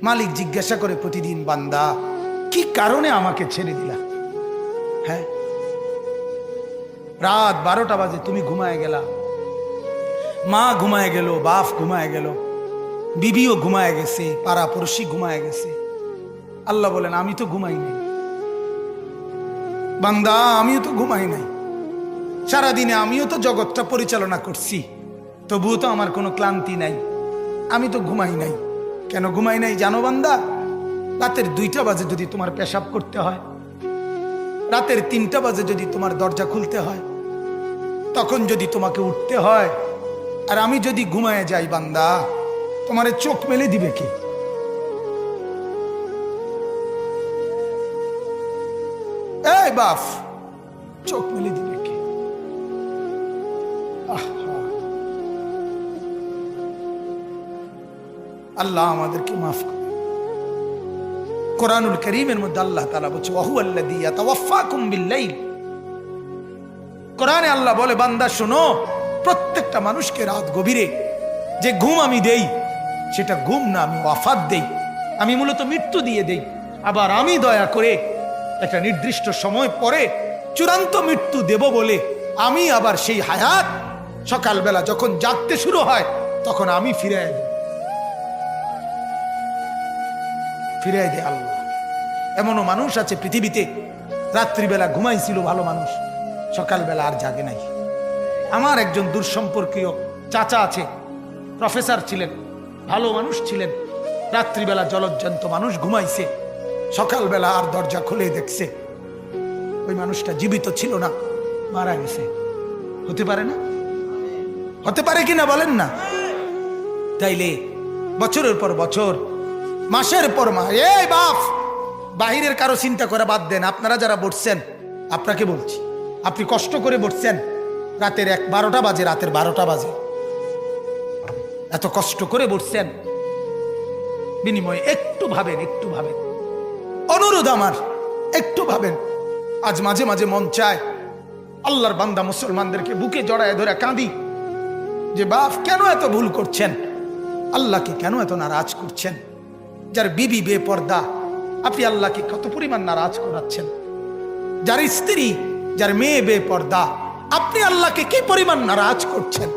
মালিক জিজ্ঞাসা করে প্রতিদিন, বান্দা কি কারণে আমাকে ছেড়ে দিলা? হ্যাঁ, রাত 12টা বাজে তুমি ঘুমায় গেলা, মা ঘুমায় গেল, বাপ ঘুমায় গেল, বিবিও ঘুমায় গেছে, পাড়া পড়শি ঘুমায় গেছে। আল্লাহ বলেন আমি তো ঘুমাই নাই বান্দা, আমিও তো ঘুমাই নাই। সারাদিনে আমিও তো জগৎটা পরিচালনা করছি, তবুও তো আমার কোনো ক্লান্তি নাই, আমি তো ঘুমাই নাই। কেন ঘুমাই নাই জানো বান্দা? রাতের 2টা বাজে যদি তোমার পেশাব করতে হয়, রাতের 3টা বাজে যদি তোমার দরজা খুলতে হয়, তখন যদি তোমাকে উঠতে হয়, আর আমি যদি ঘুমায় যাই বান্দা, তোমারে চোখ মেলে দিবে কে? এই বাপ, চোখ মেলে দিবে কে? আল্লাহ আমাদেরকে মাফ করে। কোরআনুল কারীমের মধ্যে আল্লাহ তাআলা বলছে ওয়াহুয়াল্লাযী ইয়াতাওয়াফফাকুম বিল-লাইল। কোরআনে আল্লাহ বলে, বান্দা শোনো, প্রত্যেকটা মানুষকে রাত গভীরে যে ঘুম আমি দেই, সেটা ঘুম না, আমি ওয়াফাত দেই, আমি মূলত মৃত্যু দিয়ে দেই। আবার আমি দয়া করে একটা নির্দিষ্ট সময় পরে চূড়ান্ত মৃত্যু দেব বলে আমি আবার সেই হায়াত সকালবেলা যখন জাগতে শুরু হয় তখন আমি ফিরিয়ে দিই, ফিরিয়ে দেয় আল্লাহ। এমনও মানুষ আছে পৃথিবীতে, রাত্রিবেলা ঘুমাইছিল ভালো মানুষ, সকালবেলা আর জাগে নাই। আমার একজন দূরসম্পর্কীয় চাচা আছে, প্রফেসর ছিলেন, ভালো মানুষ ছিলেন, রাত্রিবেলা জলজ্জান্ত মানুষ ঘুমাইছে, সকালবেলা আর দরজা খুলে দেখছে ওই মানুষটা জীবিত ছিল না, মারা গেছে। হতে পারে না? হতে পারে কিনা বলেন না? তাইলে বছরের পর বছর, মাসের পর মাস, এই বাপ, বাহিরের কারো চিন্তা করে বাদ দেন। আপনারা যারা বসছেন, আপনাকে বলছি, আপনি কষ্ট করে বসছেন, রাতের 12টা বাজে, রাতের 12টা বাজে, এত কষ্ট করে বসছেন, বিনিময়ে একটু ভাবেন, একটু ভাবেন, অনুরোধ আমার, একটু ভাবেন। আজ মাঝে মাঝে মন চায় আল্লাহর বান্দা মুসলমানদেরকে বুকে জড়ায় ধরে কাঁদি যে বাপ কেন এত ভুল করছেন, আল্লাহকে কেন এত নারাজ করছেন? যার বিবি বেপর্দা, আপনি আল্লাহকে কত পরিমাণ নারাজ করাচ্ছেন। যার স্ত্রী, যার মেয়ে বেপর্দা, আপনি আল্লাহকে কি পরিমাণ নারাজ করছেন।